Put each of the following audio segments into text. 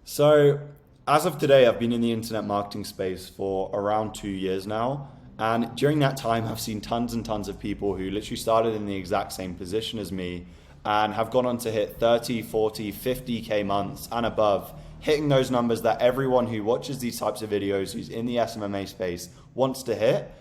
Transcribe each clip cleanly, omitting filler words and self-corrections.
So, as of today, I've been in the internet marketing space for around 2 years now. And during that time, I've seen tons and tons of people who literally started in the exact same position as me and have gone on to hit 30, 40, 50K months and above, hitting those numbers that everyone who watches these types of videos, who's in the SMMA space, wants to hit.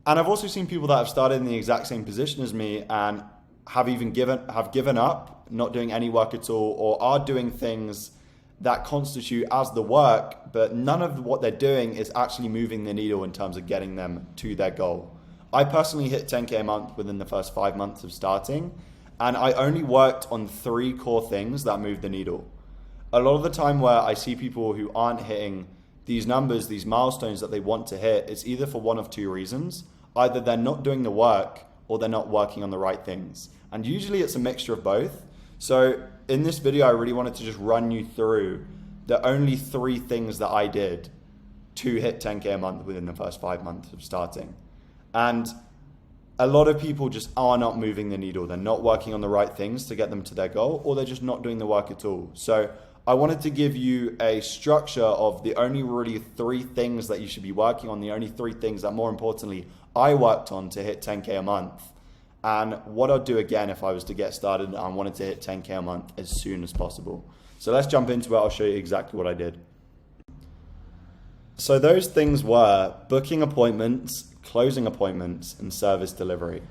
And I've also seen people that have started in the exact same position as me and have given up, not doing any work at all, or are doing things that constitute as the work, but none of what they're doing is actually moving the needle in terms of getting them to their goal. I personally hit 10K a month within the first 5 months of starting, and I only worked on 3 core things that moved the needle. A lot of the time where I see people who aren't hitting these numbers, these milestones that they want to hit, it's either for one of 2 reasons. Either they're not doing the work or they're not working on the right things. And usually it's a mixture of both. So in this video, I really wanted to just run you through the only 3 things that I did to hit 10K a month within the first 5 months of starting. And a lot of people just are not moving the needle. They're not working on the right things to get them to their goal, or they're just not doing the work at all. So I wanted to give you a structure of the only really 3 things that you should be working on, the only 3 things that, more importantly, I worked on to hit 10K a month. And what I'd do again if I was to get started and I wanted to hit 10K a month as soon as possible. So let's jump into it. I'll show you exactly what I did. So those things were booking appointments, closing appointments, and service delivery.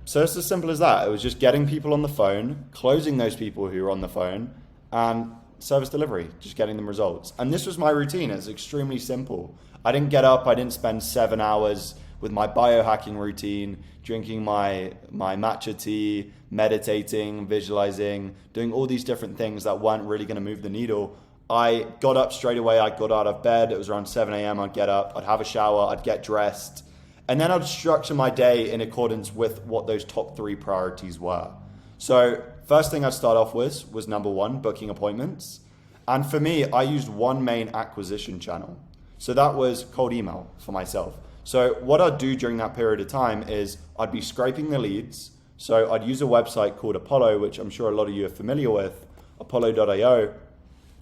So it's as simple as that. It was just getting people on the phone, closing those people who were on the phone, and service delivery, just getting them results. And this was my routine. It's extremely simple. I didn't get up, I didn't spend 7 hours with my biohacking routine, drinking my matcha tea, meditating, visualizing, doing all these different things that weren't really going to move the needle. I got up straight away. I got out of bed. It was around 7 a.m. I'd get up, I'd have a shower, I'd get dressed, and then I'd structure my day in accordance with what those top 3 priorities were. So first thing I'd start off with was number 1, booking appointments. And for me, I used one main acquisition channel. So that was cold email for myself. So what I'd do during that period of time is I'd be scraping the leads. So I'd use a website called Apollo, which I'm sure a lot of you are familiar with, apollo.io.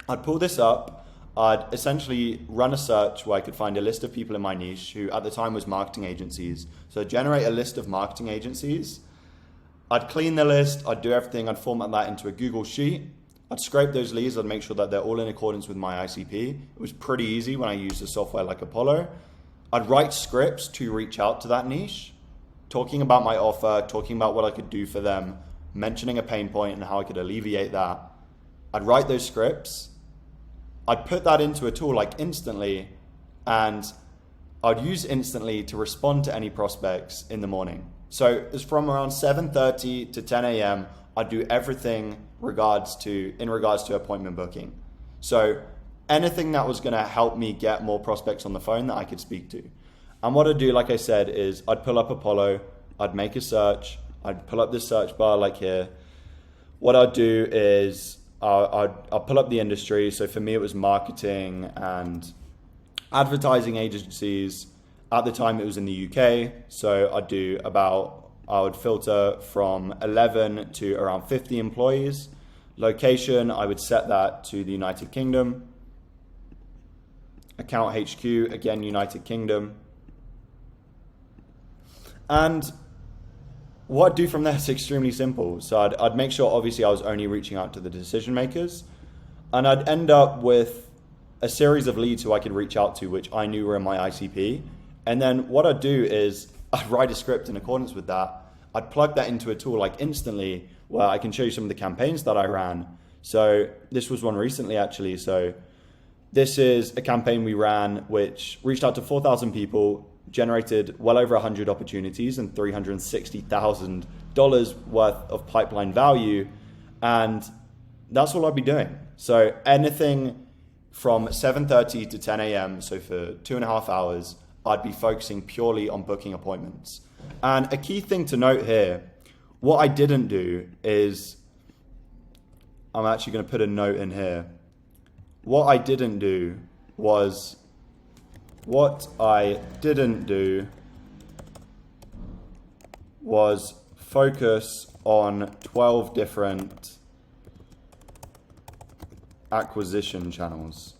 I'd pull this up. I'd essentially run a search where I could find a list of people in my niche who at the time was marketing agencies. So I'd generate a list of marketing agencies. I'd clean the list. I'd do everything. I'd format that into a Google Sheet. I'd scrape those leads. I'd make sure that they're all in accordance with my ICP. It was pretty easy when I used a software like Apollo. I'd write scripts to reach out to that niche, talking about my offer, talking about what I could do for them, mentioning a pain point and how I could alleviate that. I'd write those scripts. I'd put that into a tool like Instantly, and I'd use Instantly to respond to any prospects in the morning. So it's from around 7:30 to 10 a.m. I'd do everything in regards to appointment booking. So anything that was going to help me get more prospects on the phone that I could speak to. And what I'd do, like I said, is I'd pull up Apollo, I'd make a search, I'd pull up this search bar like here. What I'd do is I'll pull up the industry. So for me, it was marketing and advertising agencies. At the time, it was in the UK. So I would filter from 11 to around 50 employees. Location, I would set that to the United Kingdom. Account HQ, again, United Kingdom. And what I'd do from there is extremely simple. So I'd make sure, obviously, I was only reaching out to the decision makers. And I'd end up with a series of leads who I could reach out to, which I knew were in my ICP. And then what I'd do is I'd write a script in accordance with that. I'd plug that into a tool like Instantly, where I can show you some of the campaigns that I ran. So this was one recently, actually. So this is a campaign we ran which reached out to 4,000 people, generated well over 100 opportunities and $360,000 worth of pipeline value. And that's all I'd be doing. So anything from 7:30 to 10 a.m., so for 2.5 hours, I'd be focusing purely on booking appointments. And a key thing to note here, what I didn't do is, I'm actually going to put a note in here. What I didn't do was focus on 12 different acquisition channels.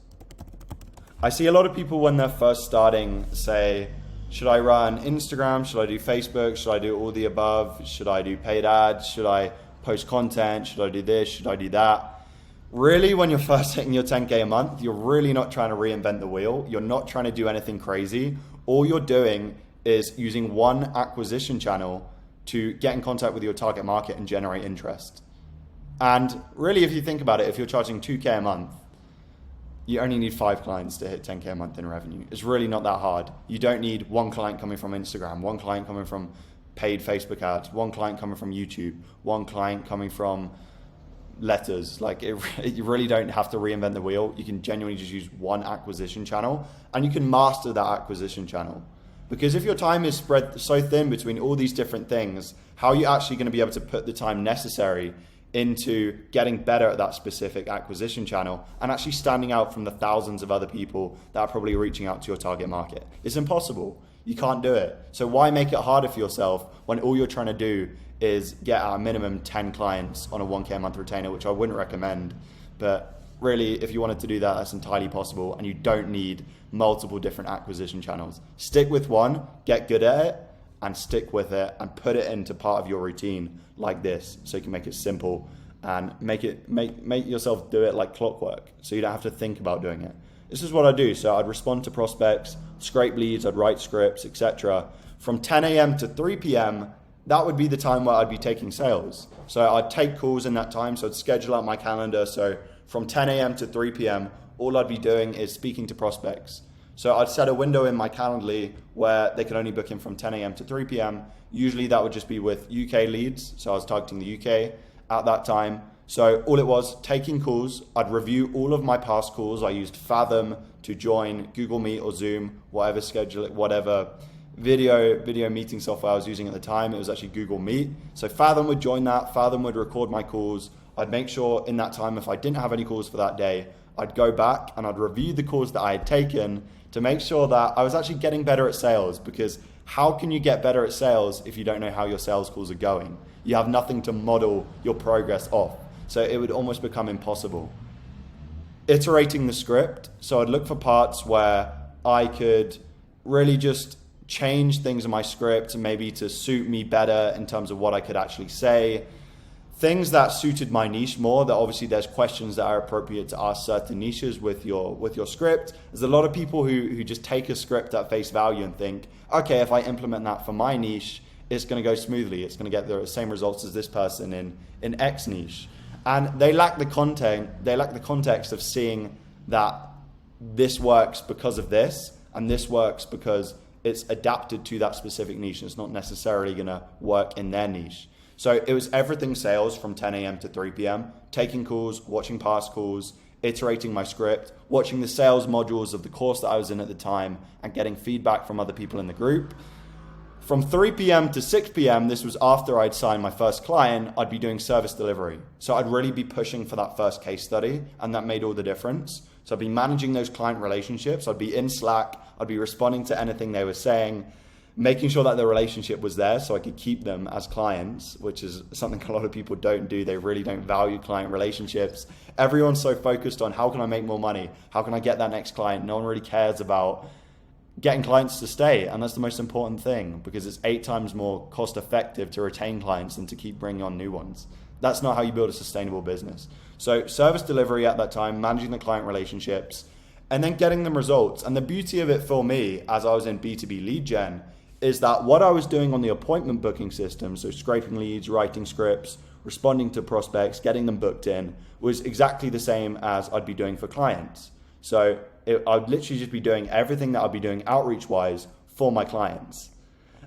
I see a lot of people when they're first starting say, should I run Instagram? Should I do Facebook? Should I do all the above? Should I do paid ads? Should I post content? Should I do this? Should I do that? Really, when you're first hitting your 10K a month, you're really not trying to reinvent the wheel. You're not trying to do anything crazy. All you're doing is using one acquisition channel to get in contact with your target market and generate interest. And really, if you think about it, if you're charging 2K a month, you only need 5 clients to hit 10K a month in revenue. It's really not that hard. You don't need one client coming from Instagram, one client coming from paid Facebook ads, one client coming from YouTube, one client coming from letters. Like you really don't have to reinvent the wheel. You can genuinely just use one acquisition channel, and you can master that acquisition channel. Because if your time is spread so thin between all these different things, how are you actually going to be able to put the time necessary into getting better at that specific acquisition channel and actually standing out from the thousands of other people that are probably reaching out to your target market? It's impossible. You can't do it. So why make it harder for yourself when all you're trying to do is get at a minimum 10 clients on a 1K a month retainer, which I wouldn't recommend. But really, if you wanted to do that, that's entirely possible, and you don't need multiple different acquisition channels. Stick with one, get good at it, and stick with it and put it into part of your routine like this, so you can make it simple and make yourself do it like clockwork, so you don't have to think about doing it. This is what I do. So I'd respond to prospects, scrape leads, I'd write scripts, etc. From 10 a.m. to 3 p.m., that would be the time where I'd be taking sales. So I'd take calls in that time. So I'd schedule out my calendar. So from 10 a.m. to 3 p.m., all I'd be doing is speaking to prospects. So I'd set a window in my Calendly where they could only book in from 10 a.m. to 3 p.m. Usually that would just be with UK leads. So I was targeting the UK at that time. So all it was, taking calls. I'd review all of my past calls. I used Fathom to join Google Meet or Zoom, whatever video meeting software I was using at the time. It was actually Google Meet. So Fathom would join that. Fathom would record my calls. I'd make sure in that time, if I didn't have any calls for that day, I'd go back and I'd review the calls that I had taken to make sure that I was actually getting better at sales. Because how can you get better at sales if you don't know how your sales calls are going? You have nothing to model your progress off. So it would almost become impossible. Iterating the script. So I'd look for parts where I could really just change things in my script, maybe to suit me better in terms of what I could actually say. Things that suited my niche more, that obviously there's questions that are appropriate to ask certain niches with your script. There's a lot of people who just take a script at face value and think, okay, if I implement that for my niche, it's going to go smoothly. It's going to get the same results as this person in X niche. And they lack the context of seeing that this works because of this, and this works because it's adapted to that specific niche. It's not necessarily going to work in their niche. So it was everything sales from 10 a.m. to 3 p.m., taking calls, watching past calls, iterating my script, watching the sales modules of the course that I was in at the time, and getting feedback from other people in the group. From 3 p.m. to 6 p.m., this was after I'd signed my first client, I'd be doing service delivery. So I'd really be pushing for that first case study, and that made all the difference. So I'd be managing those client relationships. I'd be in Slack. I'd be responding to anything they were saying, making sure that the relationship was there so I could keep them as clients, which is something a lot of people don't do. They really don't value client relationships. Everyone's so focused on how can I make more money? How can I get that next client? No one really cares about getting clients to stay. And that's the most important thing, because it's 8 times more cost effective to retain clients than to keep bringing on new ones. That's not how you build a sustainable business. So service delivery at that time, managing the client relationships, and then getting them results. And the beauty of it for me, as I was in B2B lead gen, is that what I was doing on the appointment booking system, so scraping leads, writing scripts, responding to prospects, getting them booked in, was exactly the same as I'd be doing for clients. So I'd literally just be doing everything that I'd be doing outreach-wise for my clients.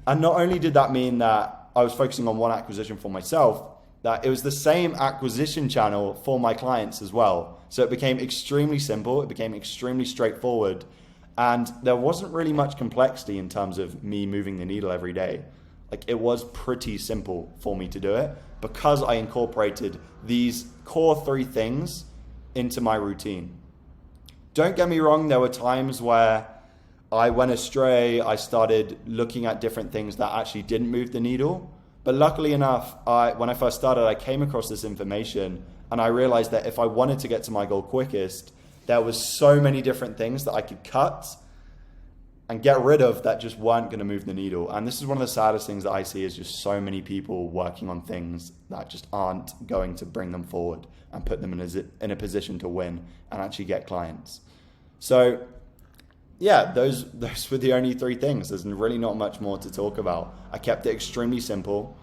And not only did that mean that I was focusing on one acquisition for myself, that it was the same acquisition channel for my clients as well. So it became extremely simple, it became extremely straightforward, and there wasn't really much complexity in terms of me moving the needle every day. Like, it was pretty simple for me to do it because I incorporated these core 3 things into my routine. Don't get me wrong, there were times where I went astray. I started looking at different things that actually didn't move the needle. But luckily enough, when I first started, I came across this information And I realized that if I wanted to get to my goal quickest, there was so many different things that I could cut and get rid of that just weren't going to move the needle. And this is one of the saddest things that I see, is just so many people working on things that just aren't going to bring them forward and put them in a position to win and actually get clients. So yeah, those were the only 3 things. There's really not much more to talk about. I kept it extremely simple.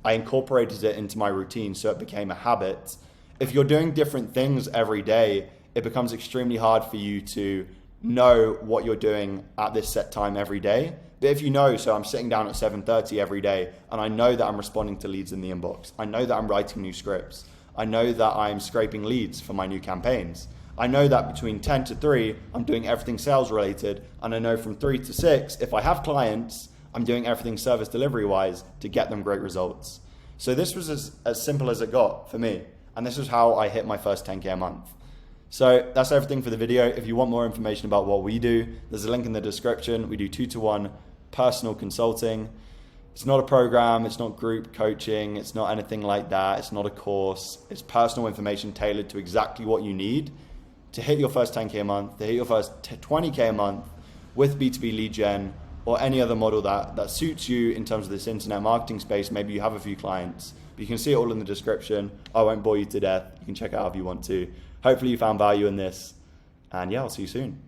I incorporated it into my routine so it became a habit. If you're doing different things every day, it becomes extremely hard for you to know what you're doing at this set time every day. But if you know, so I'm sitting down at 7:30 every day and I know that I'm responding to leads in the inbox. I know that I'm writing new scripts. I know that I'm scraping leads for my new campaigns. I know that between 10 to 3, I'm doing everything sales related. And I know from 3 to 6, if I have clients, I'm doing everything service delivery wise to get them great results. So this was as simple as it got for me. And this is how I hit my first 10K a month. So that's everything for the video. If you want more information about what we do, there's a link in the description. We do 2-to-1 personal consulting. It's not a program, it's not group coaching, it's not anything like that. It's not a course. It's personal information tailored to exactly what you need to hit your first 10K a month, to hit your first 20K a month with B2B lead gen or any other model that suits you in terms of this internet marketing space. Maybe you have a few clients, but you can see it all in the description. I won't bore you to death. You can check it out if you want to. Hopefully you found value in this, and yeah, I'll see you soon.